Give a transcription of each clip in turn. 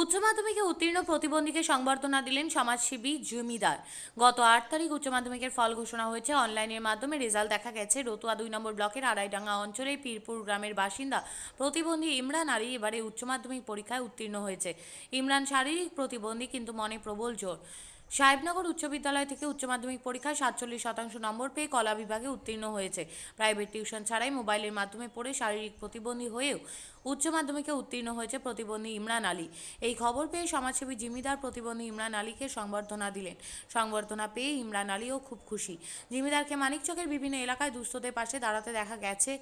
উচ্চ মাধ্যমিকে উত্তীর্ণ প্রতিবন্ধীকে সংবর্ধনা দিলেন সমাজসেবী জমিদার। গত 8 তারিখ উচ্চ মাধ্যমিকের ফল ঘোষণা হয়েছে। অনলাইনের মাধ্যমে রেজাল্ট দেখা গেছে। রতুয়া 2 নম্বর ব্লকের আড়াইডাঙ্গা অঞ্চলের পীরপুর গ্রামের বাসিন্দা প্রতিবন্ধী ইমরান আলী এবারে উচ্চ মাধ্যমিক পরীক্ষায় উত্তীর্ণ হয়েছে। ইমরান শারীরিক প্রতিবন্ধী, কিন্তু মনে প্রবল জোর। সাহেবনগর উচ্চ বিদ্যালয় থেকে উচ্চ মাধ্যমিক পরীক্ষায় 47% নম্বর পেয়ে কলা বিভাগে উত্তীর্ণ হয়েছে। প্রাইভেট টিউশন ছাড়াই মোবাইলের মাধ্যমে পড়ে শারীরিক প্রতিবন্ধী হয়েও উচ্চ মাধ্যমিকে উত্তীর্ণ হয়েছে প্রতিবন্ধী ইমরান আলী। এই খবর পেয়ে সমাজসেবী জিমিদার প্রতিবন্ধী ইমরান আলীকে সংবর্ধনা দিলেন। সংবর্ধনা পেয়ে ইমরান আলীও খুব খুশি। জিমিদারকে মানিকচকের বিভিন্ন এলাকায় দুস্থদের পাশে দাঁড়াতে দেখা গেছে।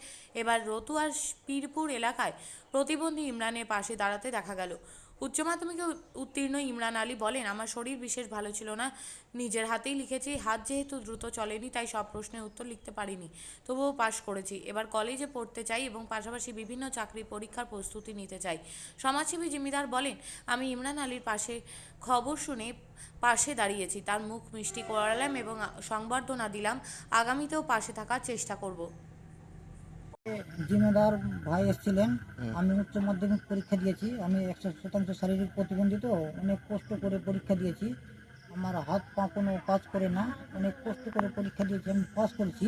এবার রতুয়ার পীরপুর এলাকায় প্রতিবন্ধী ইমরানের পাশে দাঁড়াতে দেখা গেল। উচ্চ মাধ্যমিকে উত্তীর্ণ ইমরান আলী বলেন, আমার শরীর বিশেষ ভালো ছিল না, নিজের হাতেই লিখেছি। হাত যেহেতু দ্রুত চলেনি, তাই সব প্রশ্নের উত্তর লিখতে পারিনি, তবুও পাশ করেছি। এবার কলেজে পড়তে চাই এবং পাশাপাশি বিভিন্ন চাকরি পরীক্ষার প্রস্তুতি নিতে চাই। সমাজসেবী জিমিদার বলেন, আমি ইমরান আলীর পাশে খবর শুনে পাশে দাঁড়িয়েছি, তার মুখ মিষ্টি করালাম এবং সংবর্ধনা দিলাম। আগামীতেও পাশে থাকার চেষ্টা করব। জিম্মেদার ভাই এসেছিলেন। আমি উচ্চ মাধ্যমিক পরীক্ষা দিয়েছি। আমি 100% শারীরিক প্রতিবন্ধী, তো অনেক কষ্ট করে পরীক্ষা দিয়েছি। আমার হাত পা কোনো কাজ করে না, অনেক কষ্ট করে পরীক্ষা দিয়েছি, আমি পাস করেছি।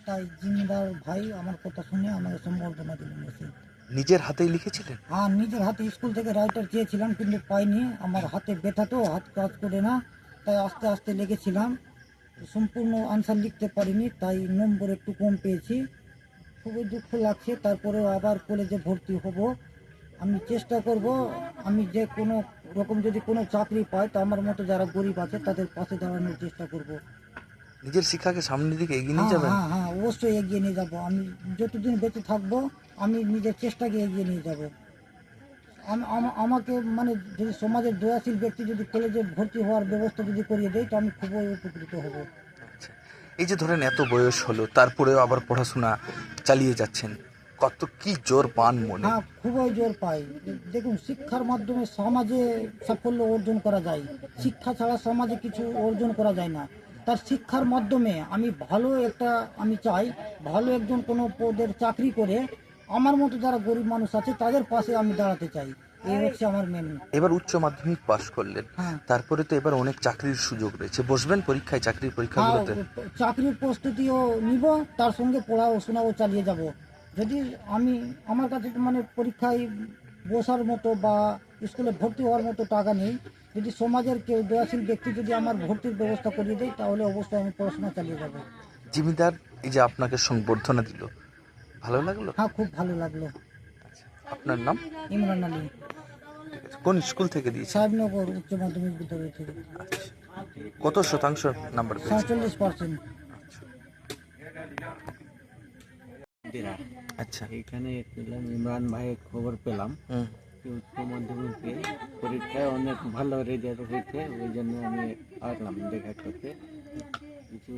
তাই জিম্মেদার ভাই আমার কথা শুনে আমাকে সম্বর্ধনা দিলেন এসে। নিজের হাতেই লিখেছিলেন? হ্যাঁ, নিজের হাতে স্কুল থেকে রাইটার চেয়েছিলাম, কিন্তু পাইনি। আমার হাতে ব্যথা, তো হাত কাজ করে না, তাই আস্তে আস্তে লিখেছিলাম। সম্পূর্ণ আনসার লিখতে পারিনি, তাই নম্বর একটু কম পেয়েছি। খুবই দুঃখ লাগছে। তারপরেও আবার কলেজে ভর্তি হব। আমি চেষ্টা করব, আমি যে কোনো রকম যদি কোনো চাকরি পাই, তো আমার মতো যারা গরিব আছে তাদের পাশে দাঁড়ানোর চেষ্টা করব। নিজের শিক্ষাকে সামনের দিকে এগিয়ে নিয়ে হ্যাঁ যাবেন? হ্যাঁ হ্যাঁ, অবশ্যই এগিয়ে নিয়ে যাব। আমি যতদিন বেঁচে থাকবো, আমি নিজের চেষ্টাকে এগিয়ে নিয়ে যাব। আমাকে মানে যদি সমাজের দয়াশীল ব্যক্তি যদি কলেজে ভর্তি হওয়ার ব্যবস্থা যদি করিয়ে দেয়, তো আমি খুবই উপকৃত হব। আচ্ছা, এই যে ধরেন এত বয়স হলো, তারপরেও আবার পড়াশোনা চালিয়ে যাচ্ছেন, কত কি জোর পান মনে? হ্যাঁ, খুবই জোর পাই। দেখুন, শিক্ষার মাধ্যমে সমাজে সাফল্য অর্জন করা যায়। শিক্ষা ছাড়া সমাজে কিছু অর্জন করা যায় না। তার শিক্ষার মাধ্যমে আমি ভালো একটা, আমি চাই ভালো একজন কোনো পদের চাকরি করে আমার মতো যারা গরিব মানুষ আছে তাদের পাশে আমি দাঁড়াতে চাই। এই হচ্ছে আমার মেন। এবার উচ্চ মাধ্যমিক পাশ করলেন, হ্যাঁ তারপরে তো এবার অনেক চাকরির সুযোগ রয়েছে, বসবেন পরীক্ষায়, চাকরির হ্যাঁ, পরীক্ষাগুলোতে? চাকরির প্রস্তুতিও নিব, তার সঙ্গে পড়াশোনাও চালিয়ে যাব। যদি আমি, আমার কাছে মানে পরীক্ষায় বসার মতো বা স্কুলে ভর্তি হওয়ার মতো টাকা নেই, যদি সমাজের কেউ দয়াশীল ব্যক্তি যদি আমার ভর্তির ব্যবস্থা করিয়ে দেয়, তাহলে অবশ্যই আমি পড়াশোনা চালিয়ে যাব। জিমিদার এই যে আপনাকে সংবর্ধনা দিল, ভালো লাগলো? হ্যাঁ, খুব ভালো লাগলো। আপনার নাম? ইমরান আলী, কোন স্কুল থেকে দিয়েছে? সাহেবনগর উচ্চ মাধ্যমিক বিদ্যালয় থেকে। কত শতাংশ নাম্বার পেয়েছে? 47%। আচ্ছা। এখানে পেলাম, ইমরান ভাইয়ের খবর পেলাম যে উচ্চ মাধ্যমিকে পরীক্ষায় অনেক ভালো রেজাল্ট হয়েছে, ওই জন্য আমি আসলাম দেখা করতে, কিছু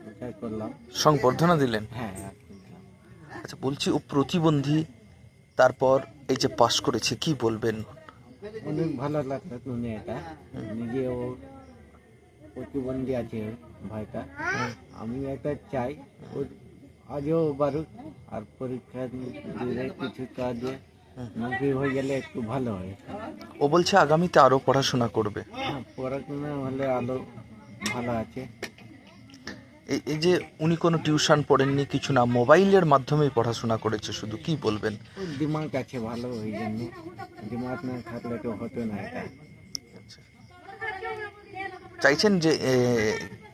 দেখা করলাম। সংবর্ধনা দিলেন? হ্যাঁ, আসলাম। আচ্ছা, বলছি ও প্রতিবন্ধী, তারপর এই যে পাশ করেছে, কি বলবেন? অনেক ভালো লাগলো শুনে এটা। নিজেও প্রতিবন্ধী আছে ভাইটা, আমি এটা চাই ও আজও বারুক, আর পরীক্ষা দিলে কিছু কাজে নকরি হয়ে গেলে একটু ভালো হয়। ও বলছে আগামীতে আরো পড়াশোনা করবে। হ্যাঁ, পড়াশোনা হলে আরো ভালো আছে। এই যে উনি কোনো টিউশন পড়েননি, কিছু না, মোবাইলের মাধ্যমেই পড়াশোনা করেছে শুধু, কি বলবেন? ওই দিমাগ আছে ভালো, ওই জন্য। দিমাগ না থাকলে তো হতো না এটা। চাইছেন যে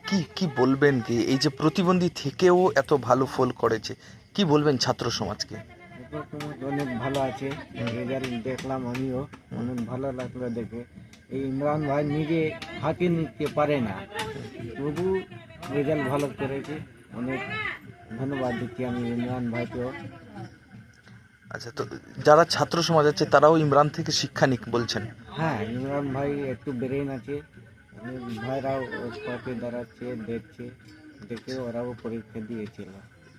কি কি বলবেন, কি এই যে প্রতিবন্ধী থেকেও এত ভালো ফল করেছে, কি বলবেন ছাত্র সমাজকে? এখন তোমার অনেক ভালো আছে, রেজাল্ট দেখলাম আমিও, অনেক ভালো লাগলো দেখে। এই ইমরান ভাই নিজে হাতে নিতে পারে না, তবু রেজাল্ট ভালো করেছে। অনেক ধন্যবাদ দিচ্ছি আমি ইমরান ভাইকেও। আচ্ছা, তো যারা ছাত্র সমাজ আছে তারাও ইমরান থেকে শিক্ষা নিক বলছেন? হ্যাঁ, ইমরান ভাই একটু ব্রেন আছে, অনেক ভাইরাও ওর পাশে দাঁড়াচ্ছে, দেখছে, দেখে ওরাও পরীক্ষা দিয়েছিল।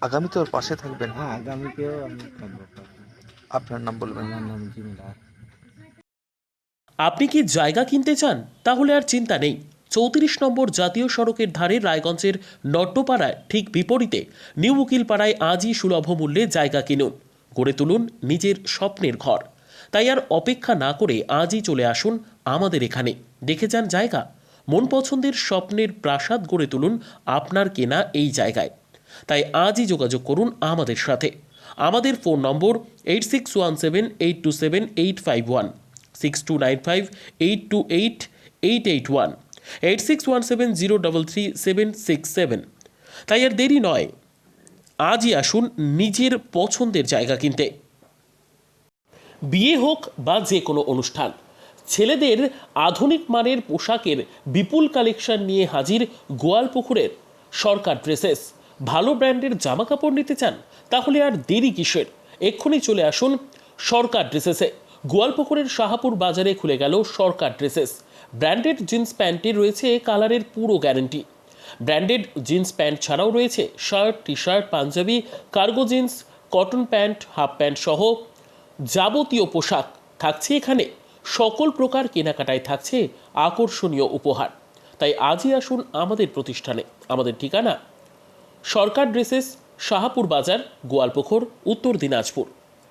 আগামীতে ওর পাশে থাকবেন? হ্যাঁ, আগামীতেও আমি থাকবো পাশে। আপনার নাম বলবেন? আমার নাম জিমিদার। আপনি কি জায়গা কিনতে চান? তাহলে আর চিন্তা নেই। 34 নম্বর জাতীয় সড়কের ধারে রায়গঞ্জের নট্টপাড়ায় ঠিক বিপরীতে নিউ উকিলপাড়ায় আজই সুলভ মূল্যে জায়গা কিনুন, গড়ে তুলুন নিজের স্বপ্নের ঘর। তাই আর অপেক্ষা না করে আজই চলে আসুন আমাদের এখানে, দেখে যান জায়গা। মন পছন্দের স্বপ্নের প্রাসাদ গড়ে তুলুন আপনার কেনা এই জায়গায়। তাই আজই যোগাযোগ করুন আমাদের সাথে। আমাদের ফোন নম্বর 8617827851, 6295828881, 8617033767। তাই আর দেরি নয়, আজই আসুন নিজের পছন্দের জায়গা কিনতে। বিয়ে হোক বা যে কোনো অনুষ্ঠান, ছেলেদের আধুনিক মানের পোশাকের বিপুল কালেকশন নিয়ে হাজির গোয়ালপুকুরের সরকার ড্রেসেস। ভালো ব্র্যান্ডের জামা কাপড় নিতে চান? তাহলে আর দেরি কিসের, এক্ষুনি চলে আসুন সরকার ড্রেসেসে। গোয়ালপুকুরের শাহাপুর বাজারে খুলে গেল সরকার ড্রেসেস। ব্র্যান্ডেড জিন্স প্যান্টে রয়েছে কালারের পুরো গ্যারেন্টি। ব্র্যান্ডেড জিন্স প্যান্ট ছাড়াও রয়েছে shirt, T shirt, Punjabi, cargo jeans, cotton pant, half pant সহ যাবতীয় পোশাক থাকছে এখানে। সকল প্রকার কেনাকাটায় থাকছে আকর্ষণীয় উপহার। তাই আজই আসুন আমাদের প্রতিষ্ঠানে। আমাদের ঠিকানা সরকার ড্রেসেস, শাহাপুর বাজার, গোয়ালপুকুর, উত্তর দিনাজপুর।